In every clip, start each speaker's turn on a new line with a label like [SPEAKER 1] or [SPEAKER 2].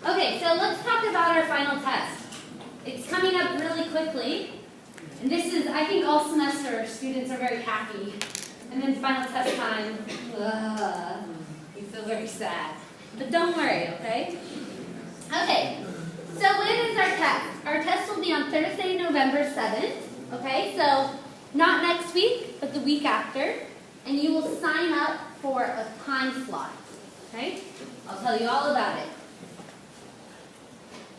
[SPEAKER 1] Okay, so let's talk about our final test. It's coming up really quickly. And this is, I think all semester students are very happy. And then final test time, you feel very sad. But don't worry, okay? Okay, so when is our test? Our test will be on Thursday, November 7th. Okay, so not next week, but the week after. And you will sign up for a time slot. Okay? I'll tell you all about it.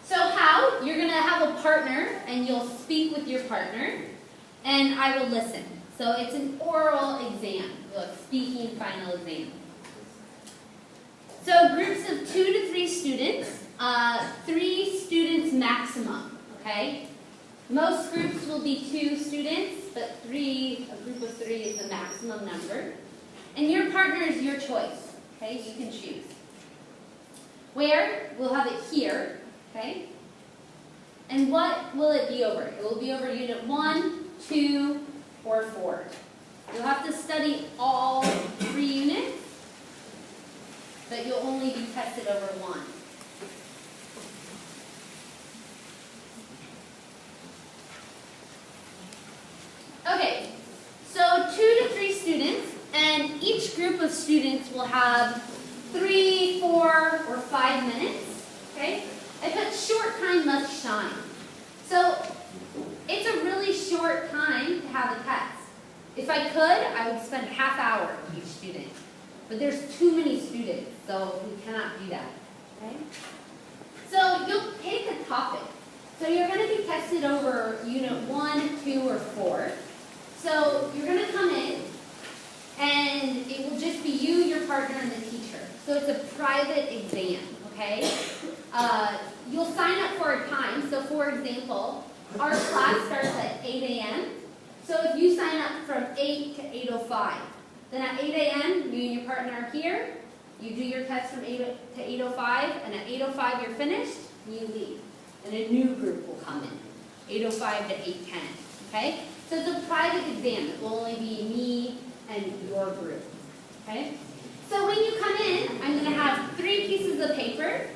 [SPEAKER 1] So how? You're going to have a partner, and you'll speak with your partner, and I will listen. So it's an oral exam, a speaking final exam. So groups of 2 to 3 students, 3 students maximum, okay? Most groups will be 2 students, but a group of 3 is the maximum number. And your partner is your choice, okay? You can choose. Where? We'll have it here. Okay? And what will it be over? It will be over Unit 1, 2, or 4. You'll have to study all 3 units, but you'll only be tested over 1. Okay, so 2 to 3 students, and each group of students will have 3, 4, or 5 minutes. Okay? I put short time must shine. So it's a really short time to have a test. If I could, I would spend half hour with each student. But there's too many students, so we cannot do that. Okay? So you'll pick a topic. So you're going to be tested over Unit 1, 2, or 4. So you're going to come in, and it will just be you, your partner, and the teacher. So it's a private exam. Okay? You'll sign up for a time. So for example, our class starts at 8 a.m. So if you sign up from 8 to 8:05, then at 8 a.m. you and your partner are here. You do your test from 8 to 8:05, and at 8:05 you're finished, and you leave. And a new group will come in, 8:05 to 8:10. Okay? So it's a private exam. It will only be me and your group. Okay? So when you come in, I'm going to have 3 pieces of paper,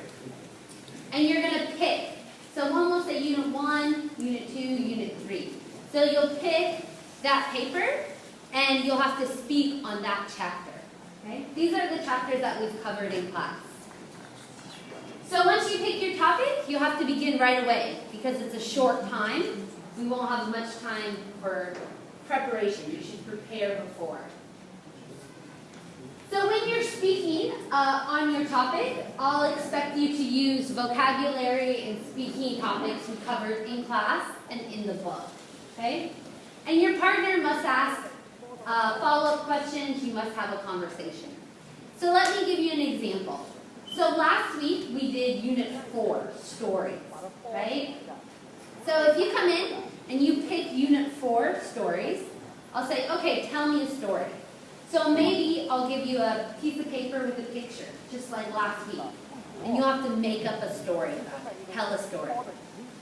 [SPEAKER 1] and you're going to pick. So one will say Unit 1, Unit 2, Unit 3. So you'll pick that paper, and you'll have to speak on that chapter. Okay? These are the chapters that we've covered in class. So once you pick your topic, you'll have to begin right away, because it's a short time. We won't have much time for preparation. You should prepare before. So when you're speaking on your topic, I'll expect you to use vocabulary and speaking topics we covered in class and in the book. Okay? And your partner must ask follow-up questions. You must have a conversation. So let me give you an example. So last week we did Unit 4, stories. Right? So if you come in and you pick Unit 4, stories, I'll say, okay, tell me a story. So maybe I'll give you a piece of paper with a picture, just like last week. And you'll have to make up a story about it, tell a story.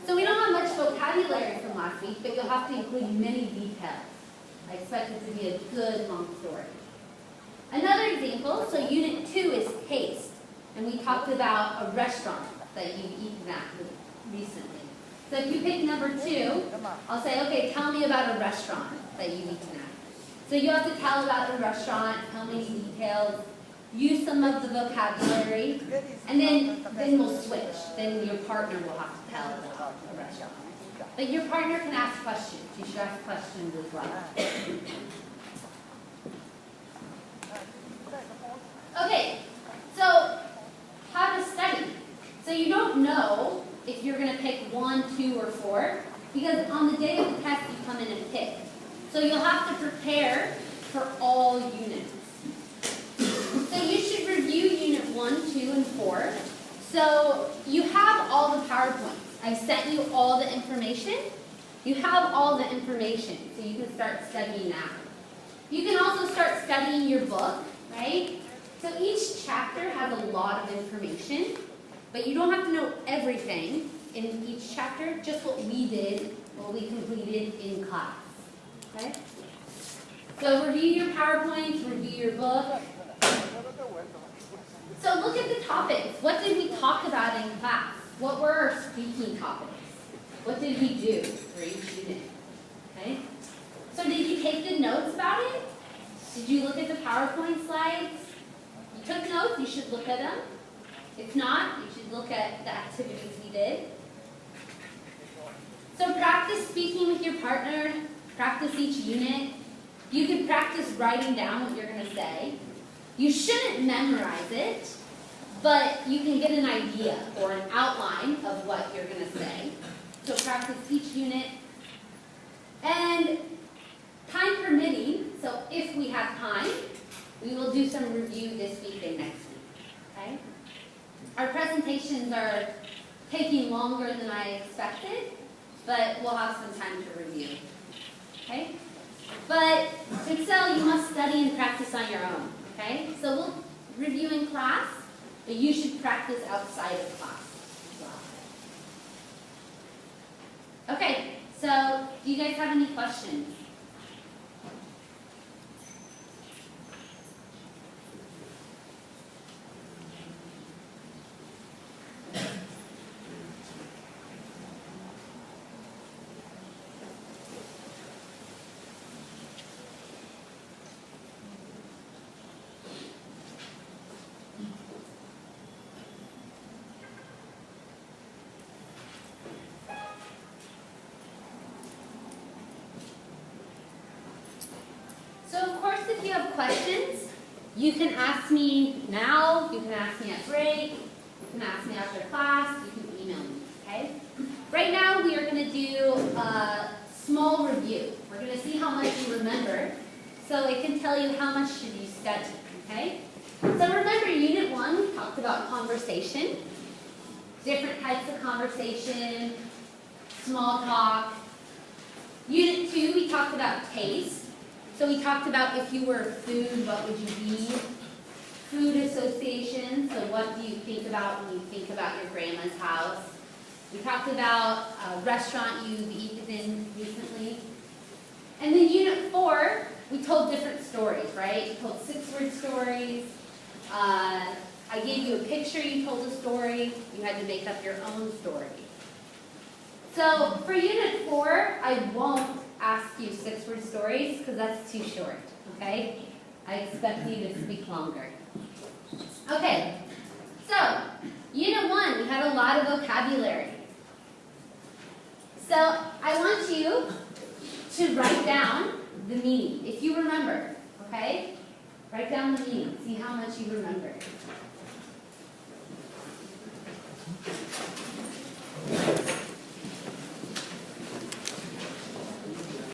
[SPEAKER 1] So we don't have much vocabulary from last week, but you'll have to include many details. I expect it to be a good long story. Another example, so Unit 2 is taste. And we talked about a restaurant that you've eaten at recently. So if you pick number 2, I'll say, okay, tell me about a restaurant that you've eaten at. So you have to tell about the restaurant, tell many details, use some of the vocabulary, and then we'll switch. Then your partner will have to tell about the restaurant. But your partner can ask questions. You should ask questions as well. Okay, so how to study. So you don't know if you're going to pick 1, 2, or 4, because on the day of the test you come in and pick. So you'll have to prepare for all units. So you should review Unit 1, 2, and 4. So you have all the PowerPoints. I sent you all the information. You have all the information, so you can start studying now. You can also start studying your book, right? So each chapter has a lot of information, but you don't have to know everything in each chapter, just what we did, what we completed in class. Okay? So review your PowerPoints, review your book. So look at the topics. What did we talk about in class? What were our speaking topics? What did we do for each unit? Okay? So did you take good notes about it? Did you look at the PowerPoint slides? You took notes, you should look at them. If not, you should look at the activities we did. So practice speaking with your partner, practice each unit. You can practice writing down what you're going to say. You shouldn't memorize it, but you can get an idea or an outline of what you're going to say. So practice each unit. And time permitting, so if we have time, we will do some review this week and next week. Okay? Our presentations are taking longer than I expected, but we'll have some time to review. Okay? But to excel, you must study and practice on your own. Okay? So we'll review in class, but you should practice outside of class as well. Okay, so do you guys have any questions? So of course, if you have questions, you can ask me now, you can ask me at break, you can ask me after class, you can email me, okay? Right now, we are going to do a small review. We're going to see how much you remember, so it can tell you how much should you study, okay? So remember, Unit 1, we talked about conversation, different types of conversation, small talk. Unit 2, we talked about taste. So we talked about if you were food, what would you be? Food association, so what do you think about when you think about your grandma's house? We talked about a restaurant you've eaten in recently. And then Unit 4, we told different stories, right? We told 6-word stories. I gave you a picture, you told a story. You had to make up your own story. So for Unit 4, I won't ask you 6-word stories because that's too short, okay? I expect you to speak longer. Okay, so Unit 1, we had a lot of vocabulary. So I want you to write down the meaning, if you remember, okay? Write down the meaning, see how much you remember.